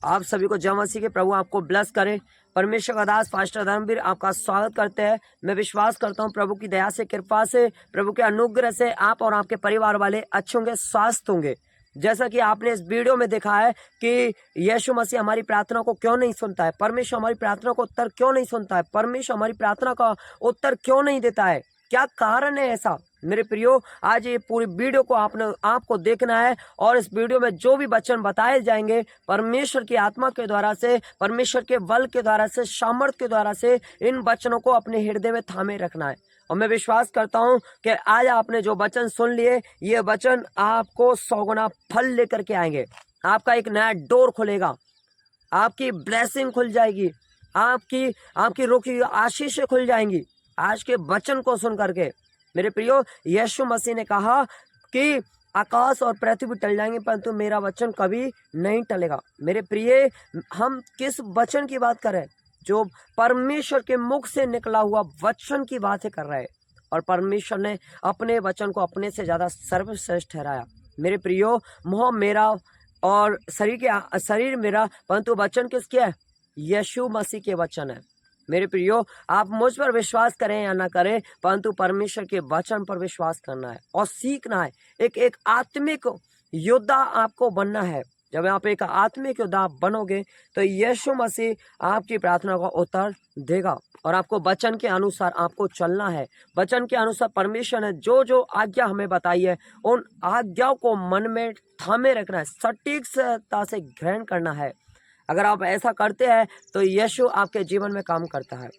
आप सभी को जय मसीह के प्रभु आपको ब्लेस करे। परमेश्वर का दास पास्टर धर्मवीर आपका स्वागत करते हैं। मैं विश्वास करता हूं प्रभु की दया से, कृपा से, प्रभु के अनुग्रह से आप और आपके परिवार वाले अच्छे होंगे, स्वस्थ होंगे। जैसा कि आपने इस वीडियो में देखा है कि यीशु मसीह हमारी प्रार्थना को क्यों नहीं सुनता है, परमेश्वर हमारी प्रार्थना को उत्तर क्यों नहीं सुनता है, परमेश्वर हमारी प्रार्थना का उत्तर क्यों नहीं देता है, क्या कारण है ऐसा। मेरे प्रियो, आज ये पूरी वीडियो को आपको देखना है और इस वीडियो में जो भी वचन बताए जाएंगे परमेश्वर की आत्मा के द्वारा से, परमेश्वर के बल के द्वारा से, सामर्थ के द्वारा से इन वचनों को अपने हृदय में थामे रखना है। और मैं विश्वास करता हूं कि आज आपने जो वचन सुन लिए, ये वचन आपको 100 गुना फल लेकर के आएंगे। आपका एक नया डोर खुलेगा, आपकी ब्लेसिंग खुल जाएगी, आपकी रोकी आशीषें खुल जाएंगी आज के वचन को सुन करके। मेरे प्रियो, यीशु मसीह ने कहा कि आकाश और पृथ्वी टल जाएंगे परंतु मेरा वचन कभी नहीं टलेगा। मेरे प्रिय, हम किस वचन की बात कर रहे हैं? जो परमेश्वर के मुख से निकला हुआ वचन की बातें कर रहे हैं। और परमेश्वर ने अपने वचन को अपने से ज्यादा सर्वश्रेष्ठ ठहराया। मेरे प्रियो, मोह मेरा और शरीर मेरा, परंतु वचन किसके है? यीशु मसीह के वचन है। मेरे प्रियो, आप मुझ पर विश्वास करें या ना करें, परंतु परमेश्वर के वचन पर विश्वास करना है और सीखना है। एक आत्मिक योद्धा आपको बनना है। जब आप एक आत्मिक योद्धा बनोगे तो यीशु मसीह आपकी प्रार्थना का उत्तर देगा और आपको वचन के अनुसार आपको चलना है। वचन के अनुसार परमेश्वर ने जो जो आज्ञा हमें बताई है, उन आज्ञाओं को मन में थामे रखना है, सटीकता से ग्रहण करना है। अगर आप ऐसा करते हैं तो यीशु आपके जीवन में काम करता है।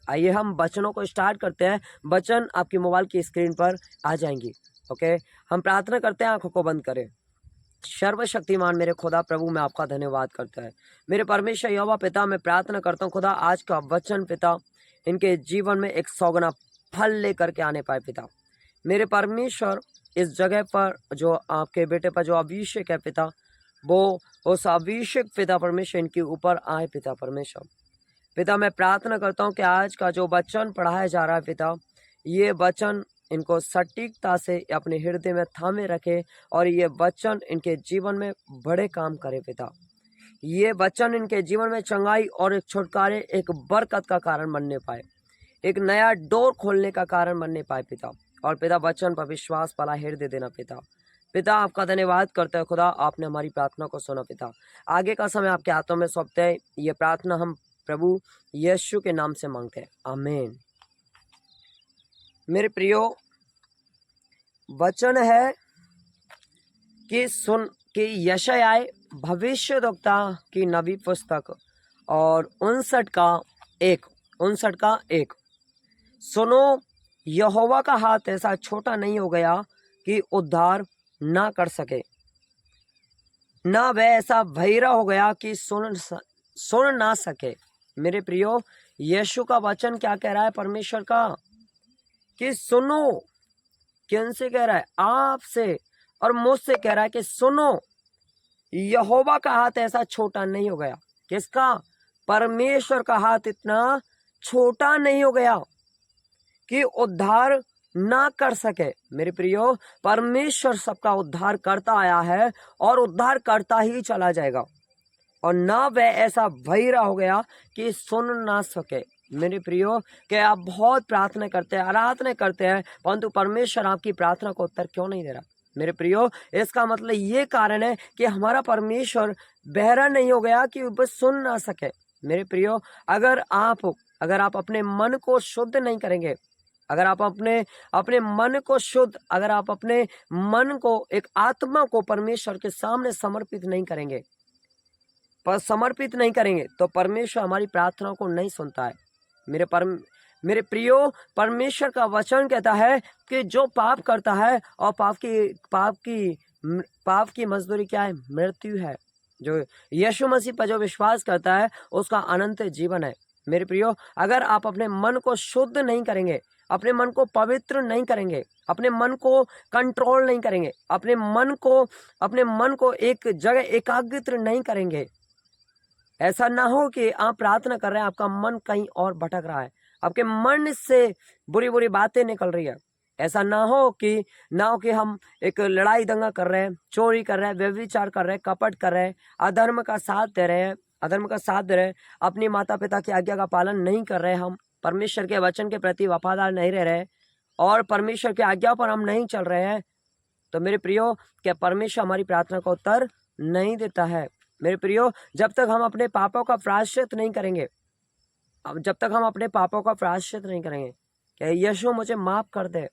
आइए हम वचनों को स्टार्ट करते हैं। वचन आपकी मोबाइल की स्क्रीन पर आ जाएंगी। ओके, हम प्रार्थना करते हैं, आंखों को बंद करें। सर्वशक्तिमान मेरे खुदा प्रभु, मैं आपका धन्यवाद करता है। मेरे परमेश्वर यहोवा पिता, मैं प्रार्थना करता हूँ खुदा, आज का वचन पिता इनके जीवन में एक 100 गुना फल लेकर के आने पाए पिता। मेरे परमेश्वर, इस जगह पर जो आपके बेटे पर जो अभिषेक है पिता, वो उस अभिषेक पिता परमेश्वर इनके ऊपर आए पिता परमेश्वर। पिता, मैं प्रार्थना करता हूँ कि आज का जो वचन पढ़ाया जा रहा है पिता, ये वचन इनको सटीकता से अपने हृदय में थामे रखे और ये वचन इनके जीवन में बड़े काम करे पिता। ये वचन इनके जीवन में चंगाई और एक छुटकारे, एक बरकत का कारण बनने पाए, एक नया डोर खोलने का कारण बनने पाए पिता। और पिता, वचन पर विश्वास वाला हृदय देना पिता। पिता, आपका धन्यवाद करते हैं खुदा, आपने हमारी प्रार्थना को सुना पिता। आगे का समय आपके हाथों में सौंपते हैं। ये प्रार्थना हम प्रभु यीशु के नाम से मांगते हैं, आमीन। मेरे प्रियो, वचन है कि यशायाह भविष्यद्वक्ता की नबी पुस्तक और 59 का 1, सुनो, यहोवा का हाथ ऐसा छोटा नहीं हो गया कि उद्धार ना कर सके, ना वह ऐसा बहिरा हो गया कि सुन ना सके। मेरे प्रियो, यीशु का वचन क्या कह रहा है परमेश्वर का? कि सुनो। किनसे कह रहा है? आपसे और मुझसे कह रहा है कि सुनो, यहोवा का हाथ ऐसा छोटा नहीं हो गया। किसका? परमेश्वर का हाथ इतना छोटा नहीं हो गया कि उद्धार ना कर सके। मेरे प्रियो, परमेश्वर सबका उद्धार करता आया है और उद्धार करता ही चला जाएगा, और ना वह ऐसा बहिरा हो गया कि सुन ना सके। मेरे प्रियो, कि आप बहुत प्रार्थना करते हैं, आराधना करते हैं, परंतु परमेश्वर आपकी प्रार्थना को उत्तर क्यों नहीं दे रहा? मेरे प्रियो, इसका मतलब ये कारण है कि हमारा परमेश्वर बहरा नहीं हो गया कि बस सुन ना सके। मेरे प्रियो, अगर आप अपने मन को शुद्ध नहीं करेंगे, अगर आप अपने मन को शुद्ध, अगर आप अपने मन को, एक आत्मा को परमेश्वर के सामने समर्पित नहीं करेंगे, तो परमेश्वर हमारी प्रार्थना को नहीं सुनता है। मेरे प्रियो, परमेश्वर का वचन कहता है कि जो पाप करता है, और पाप की मजदूरी क्या है? मृत्यु है। जो यीशु मसीह पर जो विश्वास करता है उसका अनंत जीवन है। मेरे प्रियो, अगर आप अपने मन को शुद्ध नहीं करेंगे, अपने मन को पवित्र नहीं करेंगे, अपने मन को कंट्रोल नहीं करेंगे, अपने मन को एक जगह एकाग्रित नहीं करेंगे, ऐसा ना हो कि आप प्रार्थना कर रहे हैं, आपका मन कहीं और भटक रहा है, आपके मन से बुरी बुरी बातें निकल रही है, ऐसा ना हो कि हम एक लड़ाई दंगा कर रहे हैं, चोरी कर रहे हैं, व्यभिचार कर रहे हैं, कपट कर रहे हैं, अधर्म का साथ दे रहे हैं, अपनी माता पिता की आज्ञा का पालन नहीं कर रहे, हम परमेश्वर के वचन के प्रति वफादार नहीं रह रहे और परमेश्वर की आज्ञा पर हम नहीं चल रहे हैं, तो मेरे प्रियो क्या परमेश्वर हमारी प्रार्थना का उत्तर नहीं देता है। मेरे प्रियो, जब तक हम अपने पापों का प्रायश्चित नहीं करेंगे, क्या यीशु मुझे माफ कर दे,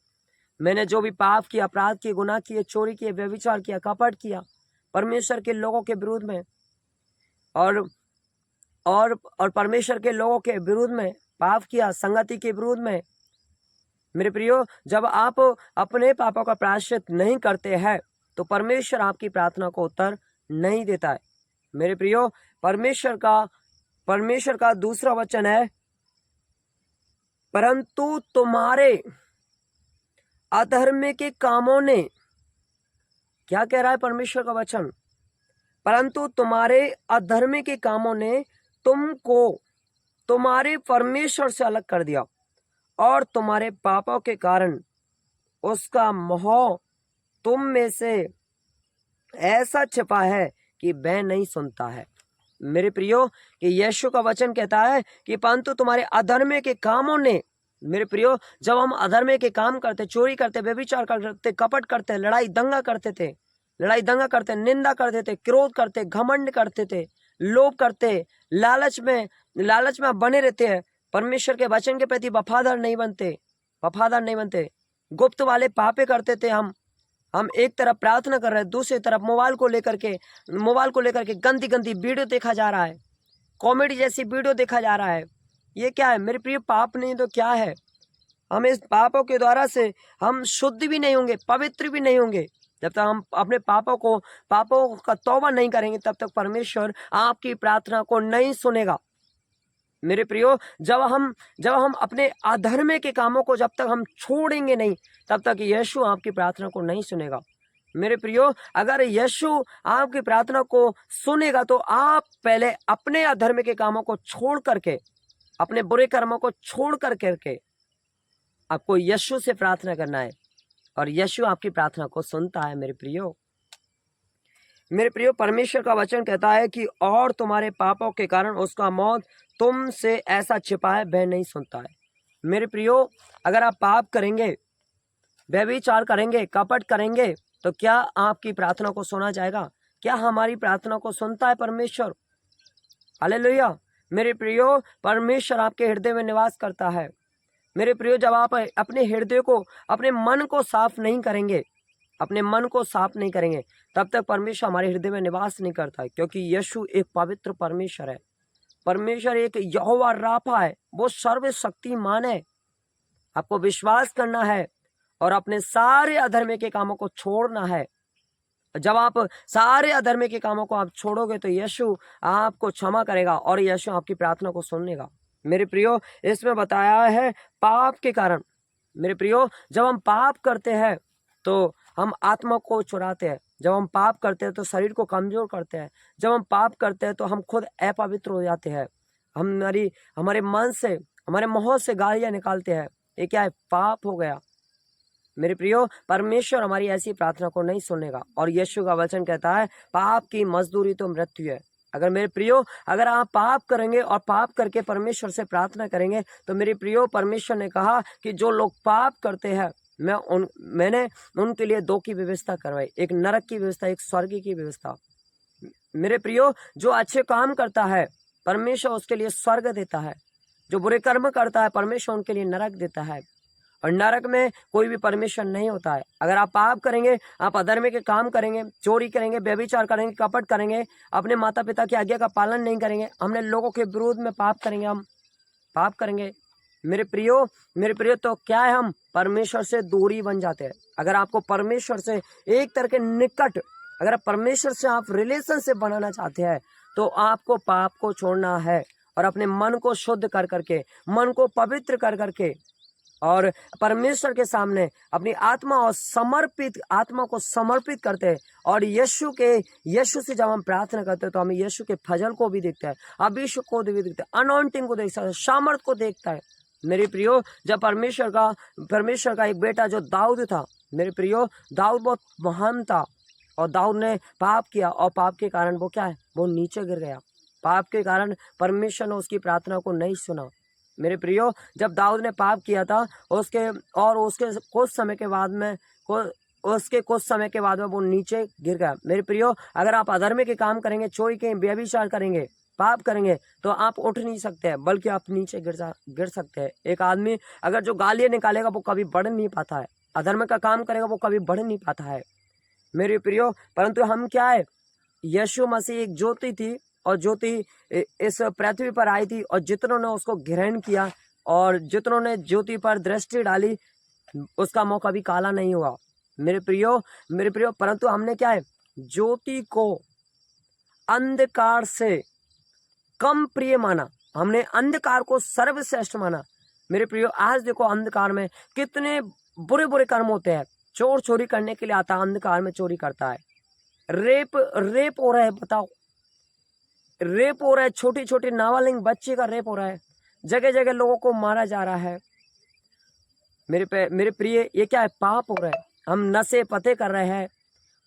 मैंने जो भी पाप किया, अपराध किए, गुनाह किए, चोरी किए, व्यभिचार किया, कपट किया, परमेश्वर के लोगों के विरुद्ध में और परमेश्वर के लोगों के विरुद्ध में पाप किया, संगति के विरुद्ध में। मेरे प्रियो, जब आप अपने पापों का प्रायश्चित नहीं करते हैं तो परमेश्वर आपकी प्रार्थना को उत्तर नहीं देता है। मेरे प्रियो, परमेश्वर का दूसरा वचन है, परंतु तुम्हारे अधर्म के कामों ने, क्या कह रहा है परमेश्वर का वचन? परंतु तुम्हारे अधर्म के कामों ने तुमको तुम्हारे परमेश्वर से अलग कर दिया और तुम्हारे पापों के कारण उसका मोह तुम में से ऐसा छिपा है कि वह नहीं सुनता है। मेरे प्रियो, कि यीशु का वचन कहता है कि परंतु तुम्हारे अधर्म के कामों ने, मेरे प्रियो, जब हम अधर्म के काम करते, चोरी करते, व्यभिचार करते, कपट करते, लड़ाई दंगा करते, निंदा करते थे, क्रोध करते, घमंड करते थे, लोभ करते, लालच में बने रहते हैं, परमेश्वर के वचन के प्रति वफादार नहीं बनते, गुप्त वाले पापे करते थे। हम एक तरफ प्रार्थना कर रहे हैं, दूसरी तरफ मोबाइल को लेकर के गंदी वीडियो देखा जा रहा है, कॉमेडी जैसी वीडियो देखा जा रहा है। ये क्या है मेरे प्रिय? पाप नहीं तो क्या है? हम इस पापों के द्वारा से हम शुद्ध भी नहीं होंगे, पवित्र भी नहीं होंगे। जब तक हम अपने पापों का तौबा नहीं करेंगे, तब तक परमेश्वर आपकी प्रार्थना को नहीं सुनेगा। मेरे प्रियो, जब हम अपने अधर्म के कामों को जब तक हम छोड़ेंगे नहीं, तब तक यीशु आपकी प्रार्थना को नहीं सुनेगा। मेरे प्रियो, अगर यीशु आपकी प्रार्थना को सुनेगा तो आप पहले अपने अधर्म के कामों को छोड़ करके, अपने बुरे कर्मों को छोड़ करके आपको यीशु से प्रार्थना करना है और यीशु आपकी प्रार्थना को सुनता है। मेरे प्रियो, परमेश्वर का वचन कहता है कि और तुम्हारे पापों के कारण उसका मौत तुमसे ऐसा छिपा है, वह नहीं सुनता है। मेरे प्रियो, अगर आप पाप करेंगे, व्यभिचार करेंगे, कपट करेंगे, तो क्या आपकी प्रार्थना को सुना जाएगा? क्या हमारी प्रार्थना को सुनता है परमेश्वर? हालेलुया। मेरे प्रियो, परमेश्वर आपके हृदय में निवास करता है। मेरे प्रियो, जब आप अपने हृदय को, अपने मन को साफ नहीं करेंगे, तब तक परमेश्वर हमारे हृदय में निवास नहीं करता है, क्योंकि यीशु एक पवित्र परमेश्वर है। परमेश्वर एक यहोवा राफा है, वो सर्वशक्तिमान है। आपको विश्वास करना है और अपने सारे अधर्म के कामों को छोड़ना है। जब आप सारे अधर्म के कामों को आप छोड़ोगे तो यीशु आपको क्षमा करेगा और यीशु आपकी प्रार्थना को सुनेगा। मेरे प्रियो, इसमें बताया है पाप के कारण। मेरे प्रियो, जब हम पाप करते हैं तो हम आत्मा को चुराते हैं, जब हम पाप करते हैं तो शरीर को कमजोर करते हैं, जब हम पाप करते हैं तो हम खुद अपवित्र हो जाते हैं, हमारे मन से, हमारे मुंह से गालियां निकालते हैं। ये क्या है? पाप हो गया। मेरे प्रियो, परमेश्वर हमारी ऐसी प्रार्थना को नहीं सुनेगा और यीशु का वचन कहता है पाप की मजदूरी तो मृत्यु है। अगर मेरे प्रियो, अगर आप पाप करेंगे और पाप करके परमेश्वर से प्रार्थना करेंगे तो मेरे प्रियो, परमेश्वर ने कहा कि जो लोग पाप करते हैं मैंने उनके लिए दो की व्यवस्था करवाई, एक नरक की व्यवस्था, एक स्वर्ग की व्यवस्था। मेरे प्रियो, जो अच्छे काम करता है परमेश्वर उसके लिए स्वर्ग देता है, जो बुरे कर्म करता है परमेश्वर उनके लिए नरक देता है, और नरक में कोई भी परमेश्वर नहीं होता है। अगर आप पाप करेंगे, आप अधर्म के काम करेंगे, चोरी करेंगे, व्यभिचार करेंगे, कपट करेंगे, अपने माता पिता की आज्ञा का पालन नहीं करेंगे, हमने लोगों के विरोध में पाप करेंगे, हम पाप करेंगे मेरे प्रियो, तो क्या है? हम परमेश्वर से दूरी बन जाते हैं। अगर आपको परमेश्वर से एक तरह के निकट, अगर परमेश्वर से आप रिलेशनशिप बनाना चाहते हैं तो आपको पाप को छोड़ना है और अपने मन को शुद्ध कर करके, मन को पवित्र कर करके और परमेश्वर के सामने अपनी आत्मा को समर्पित करते हैं। और यीशु से जब हम प्रार्थना करते हैं तो हमें यीशु के फजल को भी देखता है, अभिषेक को भी देखता है, अनॉइंटिंग को देखता है, सामर्थ को देखता है। मेरे प्रियो, जब परमेश्वर का एक बेटा जो दाऊद था, मेरे प्रियो, दाऊद बहुत महान था और दाऊद ने पाप किया और पाप के कारण वो क्या है, वो नीचे गिर गया। पाप के कारण परमेश्वर ने उसकी प्रार्थना को नहीं सुना। मेरे प्रियो, जब दाऊद ने पाप किया था उसके कुछ समय के बाद में वो नीचे गिर गया। मेरे प्रियो, अगर आप अधर्म के काम करेंगे, चोरी के, व्यभिचार करेंगे, पाप करेंगे, तो आप उठ नहीं सकते हैं, बल्कि आप नीचे गिर सकते हैं। एक आदमी अगर जो गालियां निकालेगा वो कभी बढ़ नहीं पाता है, अधर्म का काम करेगा वो कभी बढ़ नहीं पाता है मेरे प्रियो। परंतु हम क्या है, यीशु मसीह एक ज्योति थी और ज्योति इस पृथ्वी पर आई थी और जितनों ने उसको ग्रहण किया और जितनों ने ज्योति पर दृष्टि डाली, उसका मुंह कभी काला नहीं हुआ मेरे प्रियो। परंतु हमने क्या है, ज्योति को अंधकार से कम प्रिय माना, हमने अंधकार को सर्वश्रेष्ठ माना मेरे प्रियो। आज देखो अंधकार में कितने बुरे बुरे कर्म होते हैं। चोर चोरी करने के लिए आता है, अंधकार में चोरी करता है। रेप हो रहा है, बताओ, रेप हो रहा है, छोटी छोटी नाबालिग बच्चे का रेप हो रहा है, जगह जगह लोगों को मारा जा रहा है मेरे प्रिय। ये क्या है, पाप हो रहा है। हम नशे पते कर रहे हैं,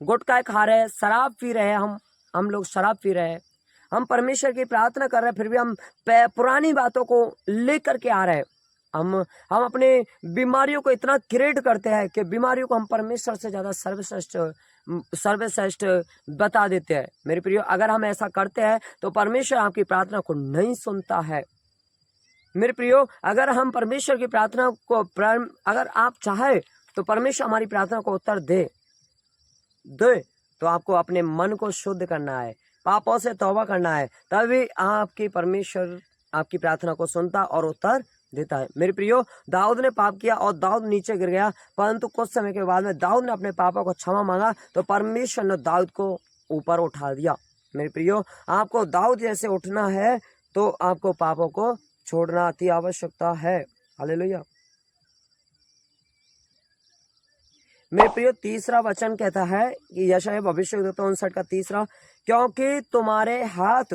गुटखा खा रहे हैं, शराब पी रहे हैं, हम लोग शराब पी रहे हैं। हम परमेश्वर की प्रार्थना कर रहे हैं, फिर भी हम पुरानी बातों को लेकर के आ रहे हैं। हम अपने बीमारियों को इतना क्रिएट करते हैं कि बीमारियों को हम परमेश्वर से ज़्यादा सर्वश्रेष्ठ बता देते हैं मेरे प्रियो। अगर हम ऐसा करते हैं तो परमेश्वर आपकी प्रार्थना को नहीं सुनता है मेरे प्रियो। अगर हम परमेश्वर की प्रार्थना को अगर आप चाहे तो परमेश्वर हमारी प्रार्थना को उत्तर दे तो आपको अपने मन को शुद्ध करना है, पापों से तौबा करना है, तभी आपकी परमेश्वर आपकी प्रार्थना को सुनता और उत्तर देता है मेरे प्रियो। दाऊद ने पाप किया और दाऊद नीचे गिर गया, परंतु कुछ समय के बाद में दाऊद ने अपने पापों को क्षमा मांगा तो परमेश्वर ने दाऊद को ऊपर उठा दिया मेरे प्रियो। आपको दाऊद जैसे उठना है तो आपको पापों को छोड़ना अति आवश्यकता है। हालेलुया मेरे प्रियो। तीसरा वचन कहता है कि यशायाह भविष्यवक्ता 59 का 3, क्योंकि तुम्हारे हाथ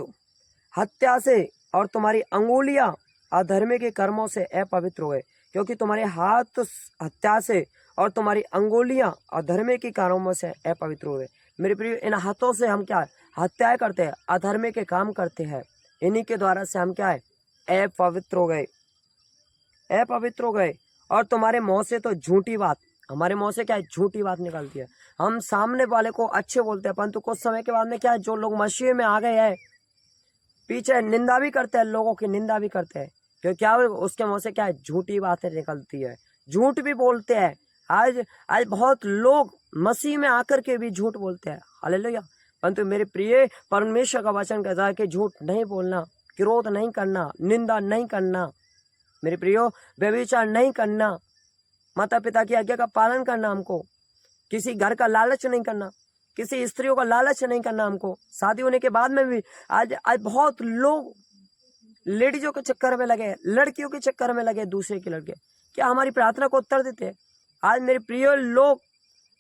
हत्या से और तुम्हारी अंगुलियां अधर्म के कर्मों से अपवित्र हो गए। क्योंकि तुम्हारे हाथ हत्या से और तुम्हारी अंगुलियां अधर्म के कर्मों से अपवित्र हो गए मेरे प्रियो। इन हाथों से हम क्या है, हत्याएं करते हैं, अधर्म के काम करते हैं, इन्हीं के द्वारा से हम क्या है, अपवित्र हो गए। और तुम्हारे मुंह से तो झूठी बात, हमारे मुंह से क्या है, झूठी बात निकलती है। हम सामने वाले को अच्छे बोलते हैं, परंतु कुछ समय के बाद में क्या है, जो लोग मसीह में आ गए हैं पीछे निंदा भी करते हैं, लोगों की निंदा भी करते हैं, क्योंकि क्या उसके मुंह से क्या है, झूठी बातें निकलती है, झूठ भी बोलते हैं। आज बहुत लोग मसीह में आकर के भी झूठ बोलते हैं। हालेलुया। परंतु मेरे प्रिय, परमेश्वर का वचन कहता है कि झूठ नहीं बोलना, क्रोध नहीं करना, निंदा नहीं करना मेरे प्रियो, व्यभिचार नहीं करना, माता पिता की आज्ञा का पालन करना, हमको किसी घर का लालच नहीं करना, किसी स्त्रियों का लालच नहीं करना। हमको शादी होने के बाद में भी आज बहुत लोग लेडीजों के चक्कर में लगे, लड़कियों के चक्कर में लगे, दूसरे के लड़के क्या हमारी प्रार्थना को उत्तर देते हैं? आज मेरे प्रिय लोग,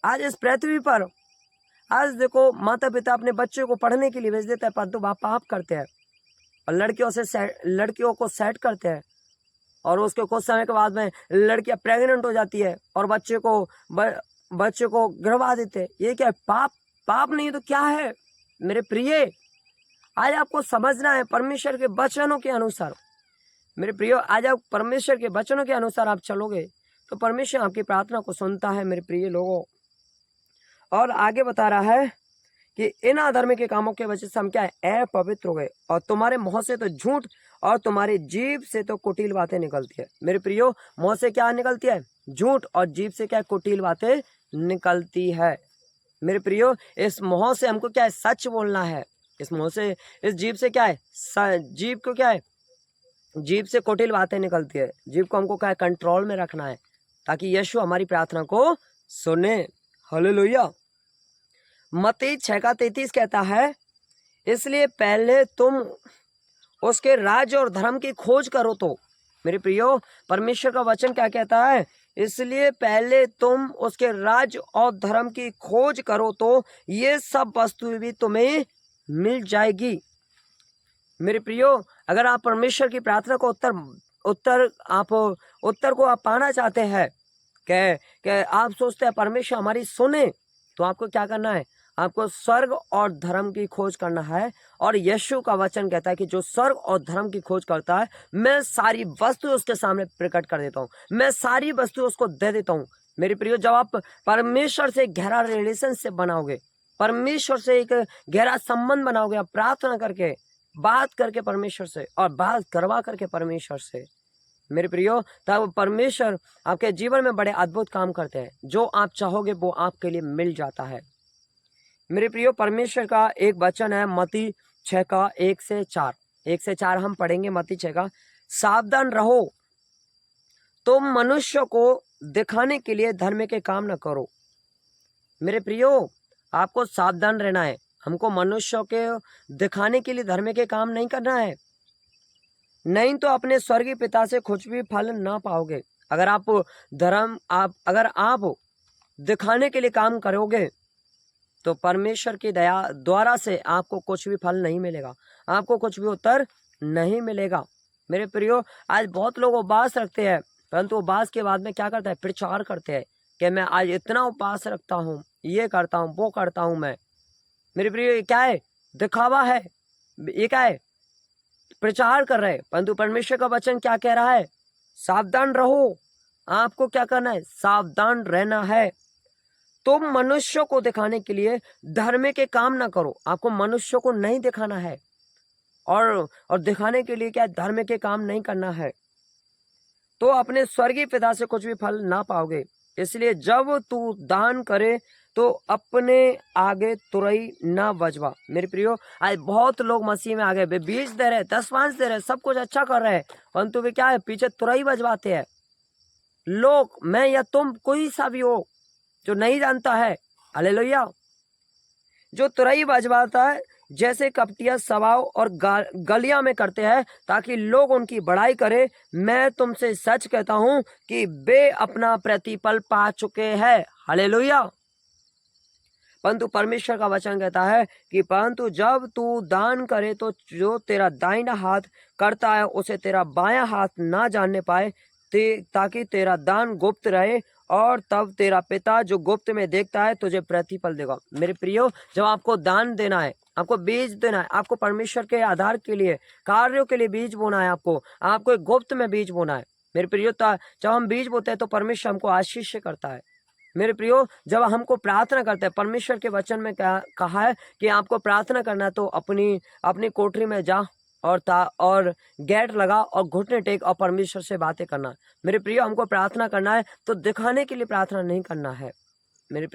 आज इस पृथ्वी पर, आज देखो माता पिता अपने बच्चों को पढ़ने के लिए भेज देते हैं, परंतु पाप करते हैं और लड़कियों को सेट करते हैं और उसके कुछ समय के बाद में लड़कियां प्रेग्नेंट हो जाती है और बच्चे को गिरवा देते हैं। ये क्या है? पाप नहीं तो क्या है मेरे प्रिय? आज आपको समझना है परमेश्वर के वचनों के अनुसार मेरे प्रियो। आज आप परमेश्वर के वचनों के अनुसार आप चलोगे तो परमेश्वर आपकी प्रार्थना को सुनता है मेरे प्रिय लोगों। और आगे बता रहा है कि इन अधर्म के कामों के वजह से हम क्या है, अपवित्र हो गए, और तुम्हारे मुंह से तो झूठ और तुम्हारी जीभ से तो कुटिल बातें निकलती है मेरे प्रियो। मुंह से क्या निकलती है? झूठ, और जीभ से क्या, कुटिल बातें निकलती है मेरे प्रियो। इस मुंह से हमको क्या है, सच बोलना है। इस मुंह से, इस जीभ से क्या है, जीभ को क्या है, जीभ से कुटिल बातें निकलती है। जीभ को हमको क्या है, कंट्रोल में रखना है, ताकि यीशु हमारी प्रार्थना को सुने। हालेलुया। मत्ती 6:33 कहता है, इसलिए पहले तुम उसके राज्य और धर्म की खोज करो। तो मेरे प्रियो, परमेश्वर का वचन क्या कहता है? इसलिए पहले तुम उसके राज्य और धर्म की खोज करो तो ये सब वस्तुएं भी तुम्हें मिल जाएगी मेरे प्रियो। अगर आप परमेश्वर की प्रार्थना को उत्तर को आप पाना चाहते हैं कि आप सोचते हैं परमेश्वर हमारी सुने, तो आपको क्या करना है? आपको स्वर्ग और धर्म की खोज करना है। और यीशु का वचन कहता है कि जो स्वर्ग और धर्म की खोज करता है, मैं सारी वस्तु उसके सामने प्रकट कर देता हूँ, मैं सारी वस्तु उसको दे देता हूँ। मेरे प्रियो, जब आप परमेश्वर से गहरा रिलेशनशिप बनाओगे, परमेश्वर से एक गहरा संबंध बनाओगे, आप प्रार्थना करके, बात करके परमेश्वर से और बात करवा करके परमेश्वर से, मेरे प्रियो, तब परमेश्वर आपके जीवन में बड़े अद्भुत काम करते हैं। जो आप चाहोगे वो आपके लिए मिल जाता है। मेरे प्रियो, परमेश्वर का एक वचन है मत्ती 6 का 1 से 4। 1 से 4 हम पढ़ेंगे मत्ती 6 का। सावधान रहो, तुम मनुष्य को दिखाने के लिए धर्म के काम न करो। मेरे प्रियो, आपको सावधान रहना है। हमको मनुष्य के दिखाने के लिए धर्म के काम नहीं करना है, नहीं तो अपने स्वर्गीय पिता से कुछ भी फल ना पाओगे। अगर आप दिखाने के लिए काम करोगे तो परमेश्वर की दया द्वारा से आपको कुछ भी फल नहीं मिलेगा, आपको कुछ भी उत्तर नहीं मिलेगा। मेरे प्रियो, आज बहुत लोग उपवास रखते हैं, परंतु उपवास के बाद में क्या करता है? प्रचार करते हैं कि मैं आज इतना उपवास रखता हूँ, ये करता हूँ, वो करता हूँ मैं। मेरे प्रियो, ये क्या है? दिखावा है। ये क्या है? प्रचार कर रहे हैं। परंतु परमेश्वर का वचन क्या कह रहा है? सावधान रहो। आपको क्या करना है? सावधान रहना है। तुम मनुष्य को दिखाने के लिए धर्म के काम ना करो। आपको मनुष्य को नहीं दिखाना है और दिखाने के लिए क्या? धर्म के काम नहीं करना है, तो अपने स्वर्गीय पिता से कुछ भी फल ना पाओगे। इसलिए जब तू दान करे तो अपने आगे तुरई ना बजवा। मेरे प्रियो, आज बहुत लोग मसीह में आ गए, वे 20 दे रहे, 10-5 दे रहे, सब कुछ अच्छा कर रहे हैं, परंतु वे क्या है? पीछे तुरई बजवाते हैं। लोग, मैं या तुम, कोई सा भी हो जो नहीं जानता है, हालेलुया, जो तुरई बजवाता है, जैसे कपटिया स्वभाव और गलियां में करते हैं ताकि लोग उनकी बड़ाई करें। मैं तुमसे सच कहता हूं कि वे अपना प्रतिफल पा चुके हैं। हालेलुया। परंतु परमेश्वर का वचन कहता है कि परंतु जब तू दान करे तो जो तेरा दाहिना हाथ करता है उसे तेरा बायां हाथ ना जानने पाए, ताकि तेरा दान गुप्त रहे, और तब तेरा पिता जो गुप्त में देखता है तुझे प्रतिफल देगा। मेरे प्रियो, जब आपको दान देना है, आपको बीज देना है, आपको परमेश्वर के आधार के लिए, कार्यों के लिए बीज बोना है, आपको एक गुप्त में बीज बोना है। मेरे प्रियो, जब हम बीज बोते हैं तो परमेश्वर हमको आशीष करता है। मेरे प्रियो, जब हमको प्रार्थना करते हैं, परमेश्वर के वचन में कहा है कि आपको प्रार्थना करना है तो अपनी कोठरी में जा और गेट लगा और घुटने टेक और परमेश्वर से बातें करना। मेरे प्रियो, हमको प्रार्थना करना है तो दिखाने के लिए प्रार्थना नहीं करना है। मेरे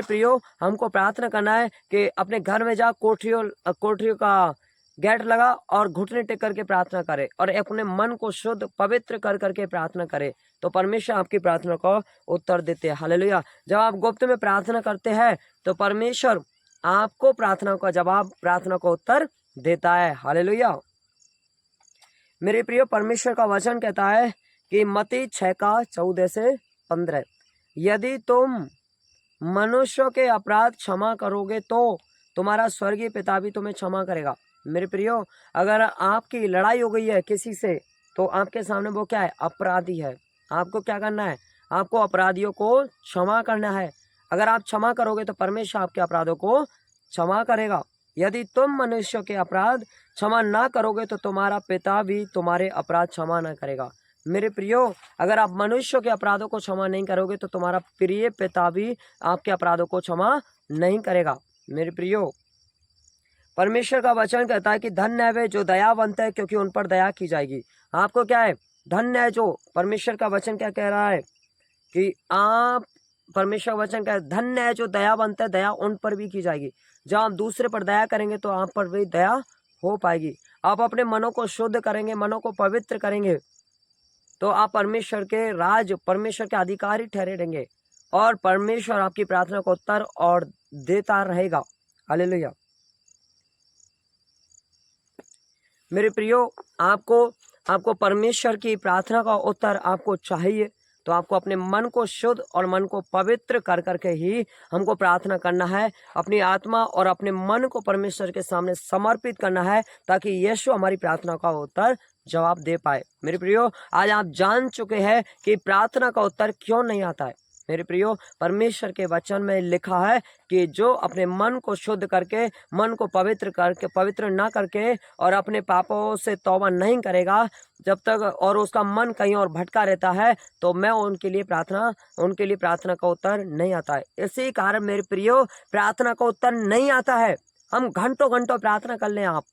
प्रियो, हमको प्रार्थना करना है कि अपने घर में जा, कोठरियों का गेट लगा और घुटने टेक करके प्रार्थना करे और अपने मन को शुद्ध पवित्र कर करके प्रार्थना करे, तो परमेश्वर आपकी प्रार्थना को उत्तर देते हैं। हालेलुया। जब आप गुप्त में प्रार्थना करते हैं तो परमेश्वर आपको प्रार्थना का जवाब, प्रार्थना को उत्तर देता है। हालेलुया। मेरे प्रियो, परमेश्वर का वचन कहता है कि मत्ती 6 का 14 से 15, यदि तुम मनुष्यों के अपराध क्षमा करोगे तो तुम्हारा स्वर्गीय पिता भी तुम्हें क्षमा करेगा। मेरे प्रियो, अगर आपकी लड़ाई हो गई है किसी से तो आपके सामने वो क्या है? अपराधी है। आपको क्या करना है? आपको अपराधियों को क्षमा करना है। अगर आप क्षमा करोगे तो परमेश्वर आपके अपराधों को क्षमा करेगा। यदि तुम मनुष्य के अपराध क्षमा ना करोगे तो तुम्हारा पिता भी तुम्हारे अपराध क्षमा ना करेगा। मेरे प्रियो, अगर आप मनुष्य के अपराधों को क्षमा नहीं करोगे तो तुम्हारा प्रिय पिता भी आपके अपराधों को क्षमा नहीं करेगा। मेरे प्रियो, परमेश्वर का वचन कहता है कि धन्य है वे जो दयावंत है, क्योंकि उन पर दया की जाएगी। आपको क्या है? धन्य है जो, परमेश्वर का वचन क्या कह रहा है कि परमेश्वर वचन कह, धन्य है जो दयावंत है, दया उन पर भी की जाएगी। जब आप दूसरे पर दया करेंगे तो आप पर भी दया हो पाएगी। आप अपने मनों को शुद्ध करेंगे, मनों को पवित्र करेंगे, तो आप परमेश्वर के राज, परमेश्वर के अधिकारी ठहरे रहेंगे और परमेश्वर आपकी प्रार्थना को उत्तर और देता रहेगा। हालेलुया। मेरे प्रियो, आपको परमेश्वर की प्रार्थना का उत्तर आपको चाहिए तो आपको अपने मन को शुद्ध और मन को पवित्र कर करके ही हमको प्रार्थना करना है। अपनी आत्मा और अपने मन को परमेश्वर के सामने समर्पित करना है ताकि यीशु हमारी प्रार्थना का उत्तर जवाब दे पाए। मेरे प्रियो, आज आप जान चुके हैं कि प्रार्थना का उत्तर क्यों नहीं आता है। मेरे प्रियो, परमेश्वर के वचन में लिखा है कि जो अपने मन को शुद्ध करके, मन को पवित्र ना करके और अपने पापों से तौबा नहीं करेगा जब तक, और उसका मन कहीं और भटका रहता है, तो मैं उनके लिए प्रार्थना का उत्तर नहीं आता है। इसी कारण मेरे प्रियो, प्रार्थना का उत्तर नहीं आता है। हम घंटों घंटों प्रार्थना कर लें, आप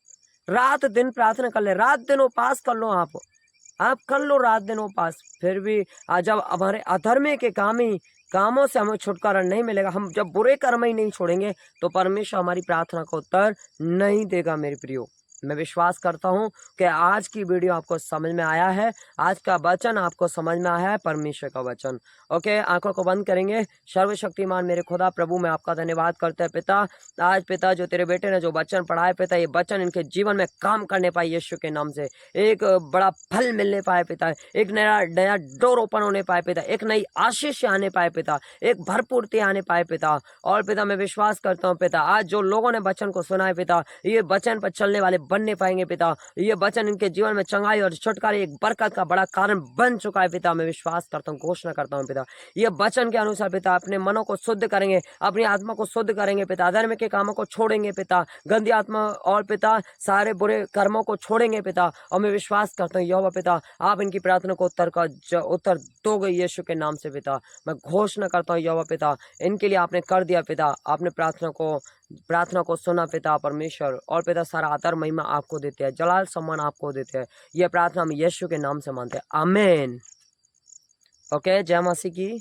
रात दिन प्रार्थना कर ले, रात दिन उपवास कर लो, आप कर लो रात दिन उपवास, फिर भी जब हमारे अधर्म के कामों से हमें छुटकारा नहीं मिलेगा, हम जब बुरे कर्म ही नहीं छोड़ेंगे, तो परमेश्वर हमारी प्रार्थना का उत्तर नहीं देगा। मेरे प्रियो, मैं विश्वास करता हूँ कि आज की वीडियो आपको समझ में आया है, आज का वचन आपको समझ में आया है, परमेश्वर का वचन। ओके, आंखों को बंद करेंगे। सर्वशक्तिमान मेरे खुदा प्रभु, मैं आपका धन्यवाद करते हैं पिता। आज पिता, जो तेरे बेटे ने जो वचन पढ़ा है पिता, ये वचन इनके जीवन में काम करने पाए यीशु के नाम से, एक बड़ा फल मिलने पाए पिता, एक नया डोर ओपन होने पाए पिता, एक नई आशीष आने पाए पिता, एक भरपूरती आने पाए पिता। और पिता, मैं विश्वास करता हूँ पिता, आज जो लोगों ने वचन को सुना है पिता, ये वचन पर चलने वाले बनने पाएंगे पिता। ये वचन इनके जीवन में चंगाई और छुटकारे, एक बरकत का बड़ा कारण बन चुका है पिता। मैं विश्वास करता हूँ, घोषणा करता हूँ पिता, ये वचन के अनुसार पिता अपने मनों को शुद्ध करेंगे, अपनी आत्मा को शुद्ध करेंगे पिता, अधर्म के कामों को छोड़ेंगे पिता, गंदी आत्मा और पिता सारे बुरे कर्मों को छोड़ेंगे पिता। और मैं विश्वास करता हूँ यहोवा पिता, आप इनकी प्रार्थना को उत्तर दोगे यीशु के नाम से पिता। मैं घोषणा करता हूँ यहोवा पिता, इनके लिए आपने कर दिया पिता, आपने प्रार्थना को सुना पिता परमेश्वर। और पिता, सारा आदर महिमा आपको देते हैं, जलाल सम्मान आपको देते हैं। यह प्रार्थना हम यीशु के नाम से मानते हैं, आमीन। ओके, जय मसीह की।